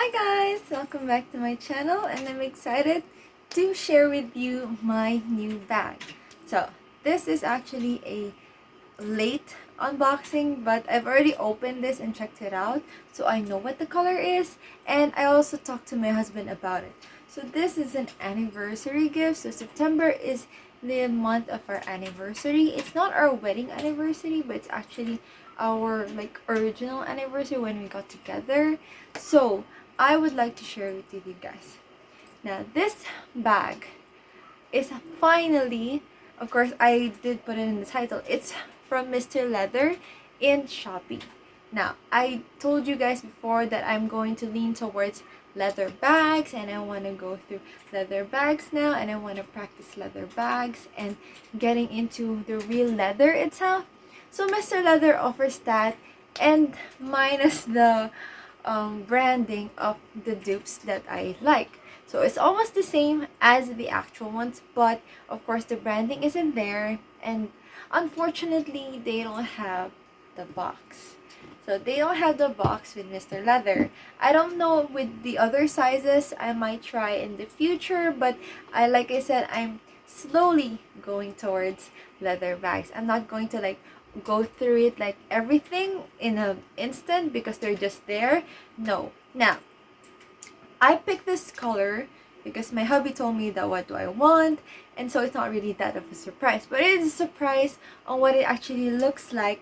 Hi guys! Welcome back to my channel and I'm excited to share with you my new bag. So, this is actually a late unboxing, but I've already opened this and checked it out, so I know what the color is, and I also talked to my husband about it. So this is an anniversary gift. So September is the month of our anniversary. It's not our wedding anniversary, but it's actually our original anniversary when we got together. So I would like to share it with you guys. Now this bag is finally, of course I did put it in the title, it's from Mr. Leather in Shopee. Now, I told you guys before that I'm going to lean towards leather bags and I want to go through leather bags now, and I want to practice leather bags and getting into the real leather itself. So Mr. Leather offers that, and minus the branding of the dupes that I like. So it's almost the same as the actual ones, but of course the branding isn't there, and unfortunately they don't have the box. So they don't have the box with Mr. Leather. I don't know with the other sizes. I might try in the future, but like I said, I'm slowly going towards leather bags. I'm not going to go through it like everything in an instant because they're just there. No. Now, I picked this color because my hubby told me that what do I want, and so it's not really that of a surprise, but it is a surprise on what it actually looks like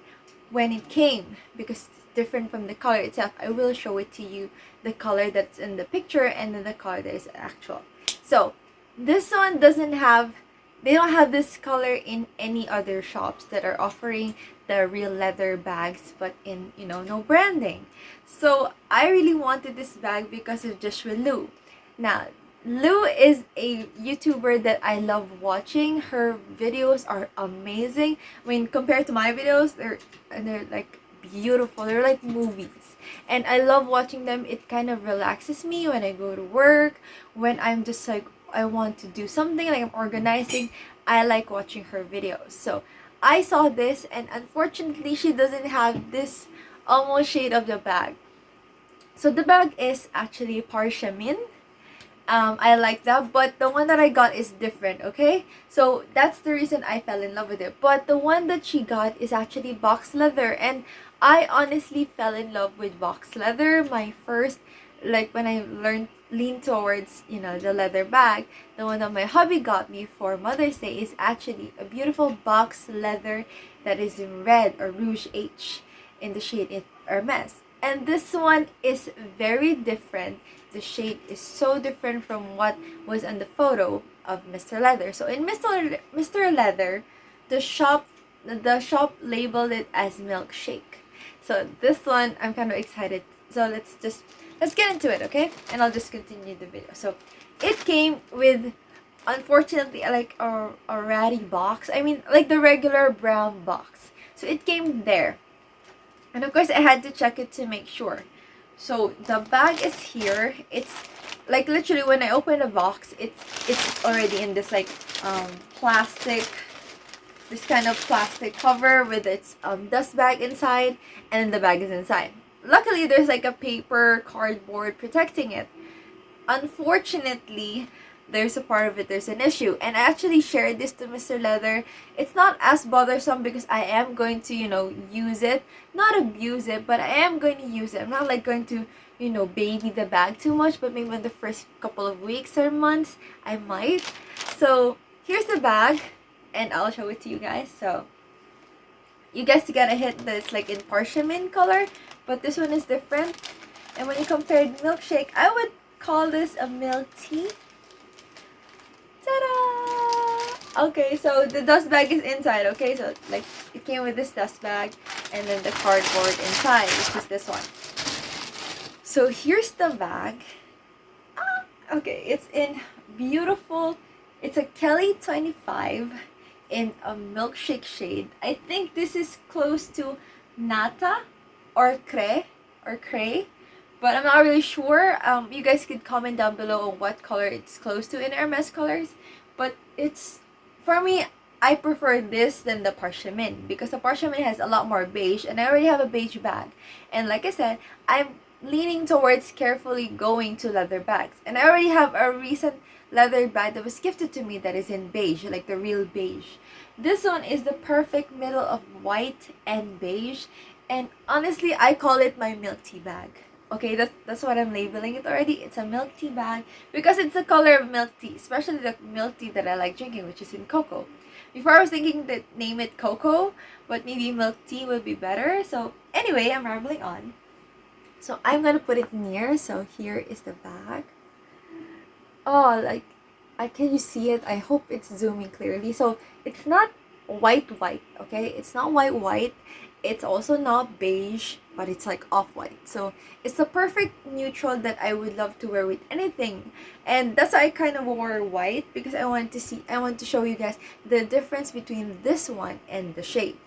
when it came, because it's different from the color itself. I will show it to you, the color that's in the picture and then the color that is actual. So this one doesn't have, they don't have this color in any other shops that are offering the real leather bags, but in, no branding. So I really wanted this bag because of Joshua Liu. Now, Liu is a YouTuber that I love watching. Her videos are amazing. I mean, compared to my videos, they're like beautiful. They're like movies. And I love watching them. It kind of relaxes me when I go to work, when I'm just like, I want to do something, like I'm organizing. I like watching her videos. So I saw this, and unfortunately she doesn't have this almost shade of the bag. So the bag is actually Parchemin. I like that, but the one that I got is different, okay? So that's the reason I fell in love with it. But the one that she got is actually box leather, and I honestly fell in love with box leather. My first, when I lean towards, the leather bag, the one that my hubby got me for Mother's Day is actually a beautiful box leather that is in red, or Rouge H, in the shade Hermes. And this one is very different. The shade is so different from what was on the photo of Mr. Leather. So in Mr. Leather, the shop labeled it as milkshake. So this one I'm kind of excited. So let's get into it, okay? And I'll just continue the video. So it came with, unfortunately, like a ratty box. I mean, like the regular brown box. So it came there. And of course I had to check it to make sure. So the bag is here. It's like literally when I open the box, it's already in this plastic, this kind of plastic cover with its dust bag inside, and then the bag is inside. Luckily there's like a paper cardboard protecting it. Unfortunately, there's a part of it, there's an issue, and I actually shared this to Mr. Leather. It's not as bothersome because I am going to, use it, not abuse it, but I am going to use it. I'm not going to, baby the bag too much, but maybe in the first couple of weeks or months I might. So here's the bag, and I'll show it to you guys. So you guys gotta hit that it's like in Parchemin color, but this one is different. And when you compared milkshake, I would call this a milk tea. Ta-da! Okay, so the dust bag is inside, okay? So, it came with this dust bag, and then the cardboard inside, which is this one. So, here's the bag. Okay, it's in beautiful, it's a Kelly 25 in a milkshake shade. I think this is close to Nata or Craie. But I'm not really sure. You guys could comment down below on what color it's close to in Hermes colors. But it's, for me, I prefer this than the Parchemin, because the Parchemin has a lot more beige, and I already have a beige bag. And like I said, I'm leaning towards carefully going to leather bags. And I already have a recent leather bag that was gifted to me that is in beige, like the real beige. This one is the perfect middle of white and beige. And honestly, I call it my milk tea bag. Okay, that's what I'm labeling it already. It's a milk tea bag because it's the color of milk tea, especially the milk tea that I like drinking, which is in cocoa. Before I was thinking that name it cocoa, but maybe milk tea would be better. So anyway, I'm rambling on. So I'm gonna put it near. So here is the bag. Oh, like, can you see it? I hope it's zooming clearly. So it's not white, okay? It's not white. It's also not beige, but it's like off-white. So it's the perfect neutral that I would love to wear with anything. And that's why I kind of wore white, because I want to show you guys the difference between this one and the shape.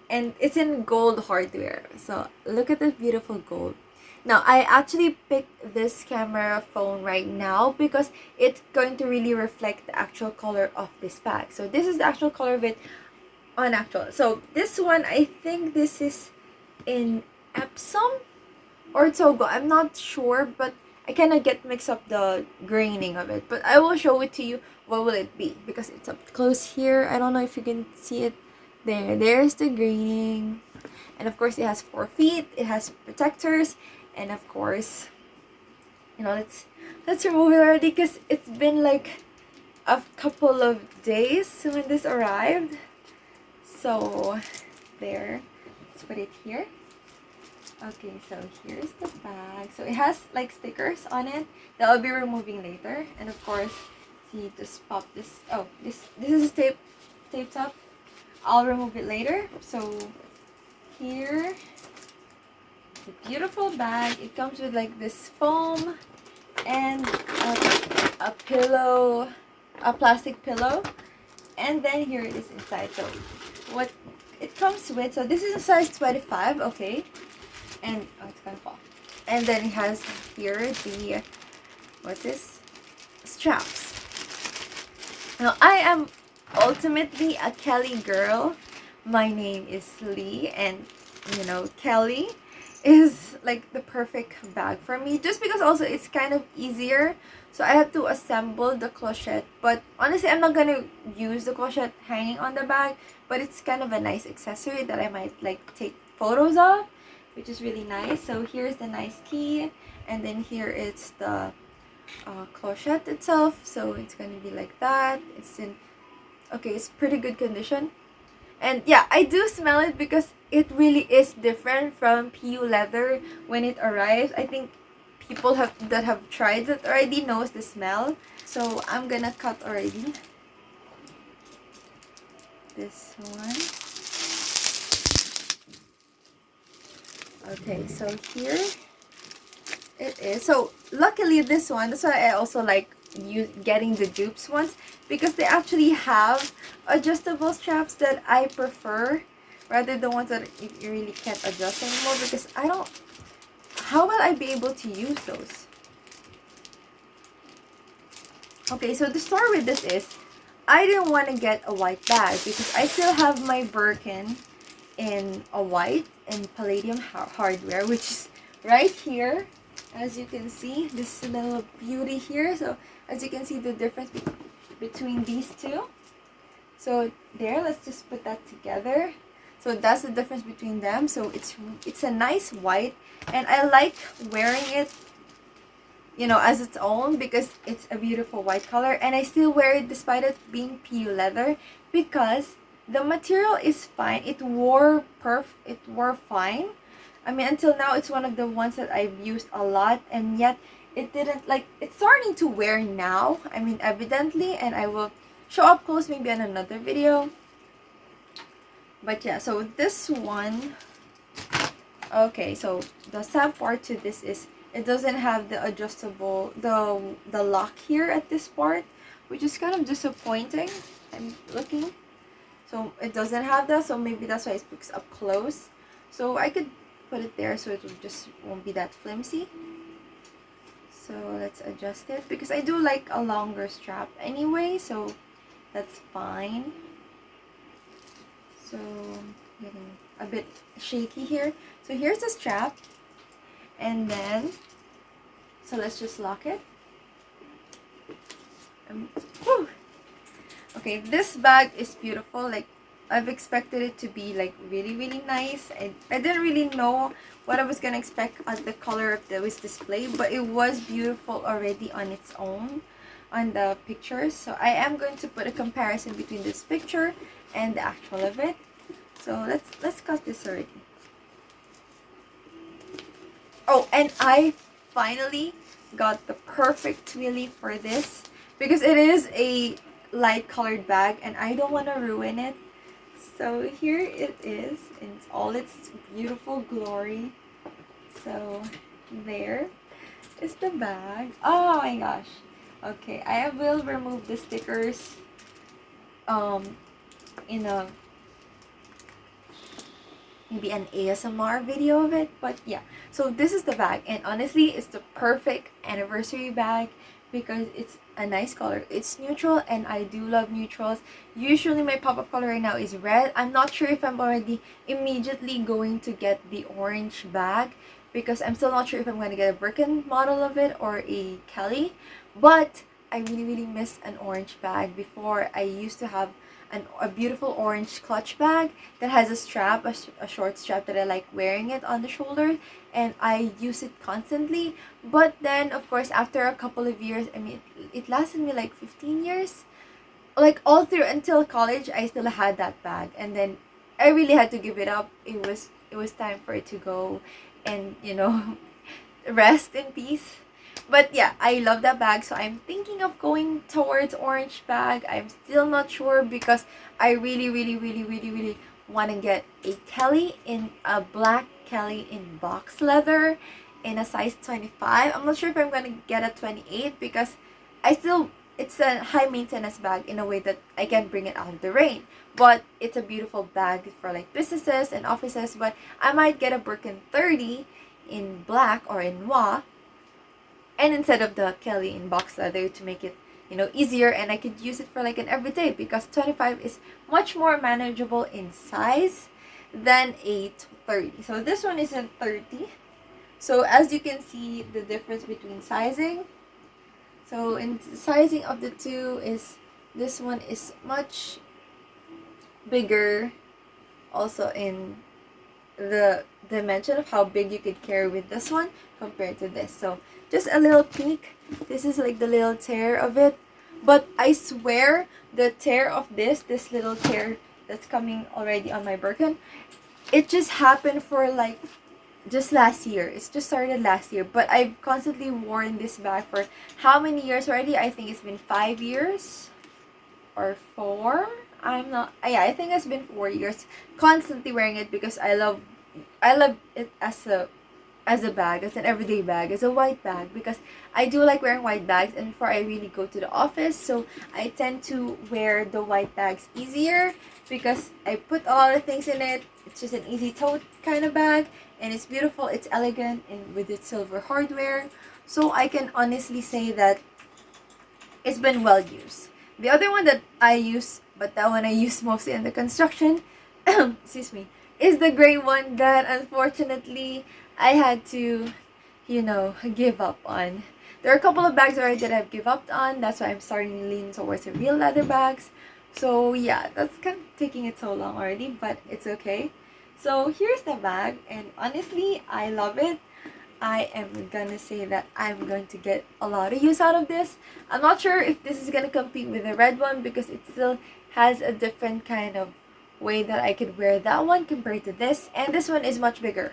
And it's in gold hardware. So look at this beautiful gold. Now, I actually picked this camera phone right now because it's going to really reflect the actual color of this bag. So this is the actual color of it on actual. So this one, I think this is in Epsom or Togo. I'm not sure, but I kind of get mixed up the graining of it. But I will show it to you. What will it be? Because it's up close here. I don't know if you can see it. There's the graining. And of course, it has 4 feet. It has protectors. And of course, let's remove it already because it's been like a couple of days when this arrived. So there, let's put it here. Okay, so here's the bag. So it has like stickers on it that I'll be removing later. And of course, see, just pop this. Oh, this is taped up. I'll remove it later. So here, a beautiful bag. It comes with like this foam and a pillow, a plastic pillow, and then here it is inside. So what it comes with, so this is a size 25, okay, and oh, it's gonna fall. And then it has here the, what's this, straps. Now I am ultimately a Kelly girl. My name is Lee, and Kelly is like the perfect bag for me, just because also it's kind of easier. So I have to assemble the clochette, but honestly I'm not gonna use the clochette hanging on the bag, but it's kind of a nice accessory that I might like take photos of, which is really nice. So here's the nice key, and then here it's the clochette itself. So it's gonna be like that. It's pretty good condition. And yeah, I do smell it because it really is different from PU leather when it arrives. I think people that have tried it already knows the smell. So I'm gonna cut already this one. Okay, so here it is. So luckily this one, that's why I also like getting the dupes ones, because they actually have adjustable straps that I prefer rather than ones that you really can't adjust anymore, because how will I be able to use those? Okay, so the story with this is I didn't want to get a white bag because I still have my Birkin in a white and palladium hardware, which is right here. As you can see, this little beauty here. So as you can see the difference between these two. So there, let's just put that together. So that's the difference between them. So it's a nice white, and I like wearing it, as its own, because it's a beautiful white color, and I still wear it despite it being PU leather because the material is fine. It wore fine. I mean, until now, it's one of the ones that I've used a lot, and yet it didn't, like, it's starting to wear now. I mean, evidently, and I will show up close maybe in another video. But yeah, so this one, okay, so the sad part to this is it doesn't have the adjustable, the lock here at this part, which is kind of disappointing. I'm looking. So it doesn't have that, so maybe that's why it looks up close. So I could put it there so it won't be that flimsy. So let's adjust it because I do like a longer strap anyway, so that's fine. So getting a bit shaky here. So here's the strap, And then, so let's just lock it. Whew. Okay, this bag is beautiful. Like, I've expected it to be like really, really nice. I didn't really know what I was gonna expect as the color of this display, but it was beautiful already on its own on the pictures. So I am going to put a comparison between this picture and the actual of it. So let's cut this already. Oh, and I finally got the perfect twilly for this because it is a light colored bag and I don't want to ruin it. So here it is in all its beautiful glory. So there is the bag. Oh my gosh. Okay, I will remove the stickers in a maybe an ASMR video of it, but yeah. So this is the bag, and honestly it's the perfect anniversary bag because it's a nice color. It's neutral and I do love neutrals. Usually my pop-up color right now is red. I'm not sure if I'm already immediately going to get the orange bag because I'm still not sure if I'm going to get a Bikrin model of it or a Kelly, but I really miss an orange bag. Before I used to have a beautiful orange clutch bag that has a strap, a short strap that I like wearing it on the shoulder, and I use it constantly. But then of course after a couple of years, I mean it lasted me like 15 years, like all through until college I still had that bag, and then I really had to give it up. It was time for it to go and rest in peace. But yeah, I love that bag, so I'm thinking of going towards orange bag. I'm still not sure because I really want to get a Kelly, in a black Kelly in box leather in a size 25. I'm not sure if I'm going to get a 28 because it's a high maintenance bag in a way that I can bring it out of the rain. But it's a beautiful bag for like businesses and offices, but I might get a Birkin 30 in black or in noir, and instead of the Kelly in box leather to make it easier, and I could use it for like an everyday because 25 is much more manageable in size than a 30. So this one is a 30. So as you can see the difference between sizing. So in the sizing of the two is this one is much bigger, also in the dimension of how big you could carry with this one compared to this. So just a little peek. This is like the little tear of it, but I swear the tear of this little tear that's coming already on my Birkin, it just happened for like just last year. It's just started last year, but I've constantly worn this bag for how many years already? I think it's been 5 years or 4. I'm not, yeah, I think it's been 4 years constantly wearing it because I love it as a bag, as an everyday bag, as a white bag, because I do like wearing white bags, and before I really go to the office, so I tend to wear the white bags easier because I put a lot of things in it. It's just an easy tote kind of bag, and it's beautiful, it's elegant, and with its silver hardware, so I can honestly say that it's been well used. The other one that I use, but that one I use mostly in the construction, excuse me, is the gray one that unfortunately I had to, give up on. There are a couple of bags already that I've given up on. That's why I'm starting to lean towards the real leather bags. So yeah, that's kind of taking it so long already, but it's okay. So here's the bag, and honestly, I love it. I am gonna say that I'm going to get a lot of use out of this. I'm not sure if this is gonna compete with the red one because it still has a different kind of way that I could wear that one compared to this, and this one is much bigger.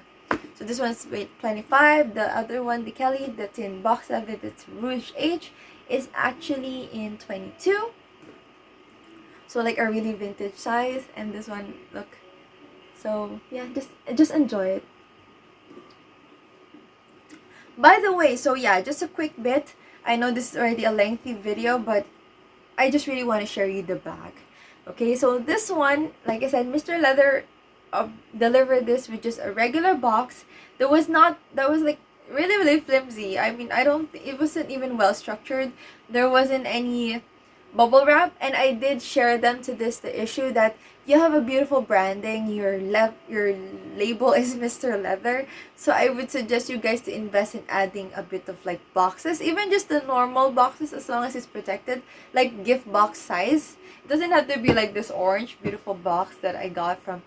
So this one's weight 25. The other one, the Kelly, that's in box leather, that's Rouge H, is actually in 22. So like a really vintage size, and this one, look. So yeah, just enjoy it. By the way, so yeah, just a quick bit. I know this is already a lengthy video, but I just really want to share you the bag. Okay, so this one, like I said, Mr. Leather delivered this with just a regular box. That was like really flimsy. I mean, it wasn't even well structured. There wasn't any bubble wrap, and I did share them to this the issue that you have a beautiful branding, your label is Mr. Leather. So I would suggest you guys to invest in adding a bit of like boxes, even just the normal boxes, as long as it's protected, like gift box size. It doesn't have to be like this orange beautiful box that I got from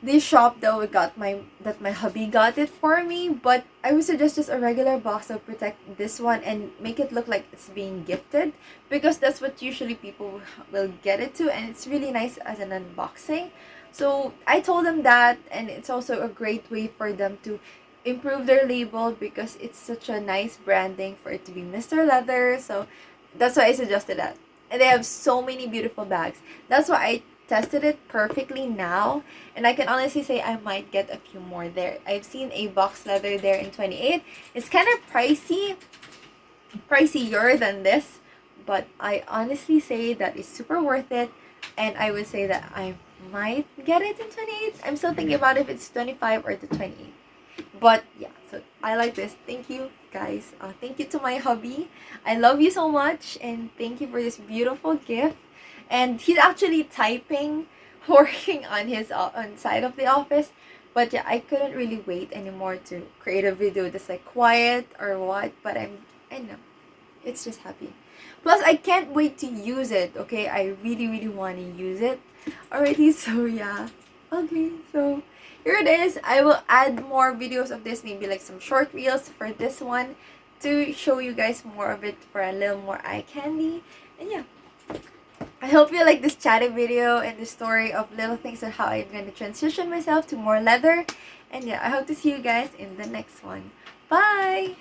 this shop that my hubby got it for me. But I would suggest just a regular box to protect this one and make it look like it's being gifted, because that's what usually people will get it to, and it's really nice as an unboxing. So I told them that, and it's also a great way for them to improve their label, because it's such a nice branding for it to be Mr. Leather. So that's why I suggested that. And they have so many beautiful bags. That's why I tested it perfectly now, and I can honestly say I might get a few more there. I've seen a box leather there in 28. It's kind of pricier than this, but I honestly say that it's super worth it, and I would say that I might get it in 28. I'm still thinking about if it's 25 or the 28. But yeah, so I like this. Thank you guys. Thank you to my hubby. I love you so much, and thank you for this beautiful gift. And he's actually typing, working on his on side of the office. But yeah, I couldn't really wait anymore to create a video that's like quiet or what. But I know, it's just happy. Plus, I can't wait to use it. Okay, I really want to use it already. So yeah. Okay, so here it is. I will add more videos of this, maybe like some short reels for this one, to show you guys more of it for a little more eye candy. And yeah, I hope you like this chatty video and the story of little things on how I'm going to transition myself to more leather. And yeah, I hope to see you guys in the next one. Bye!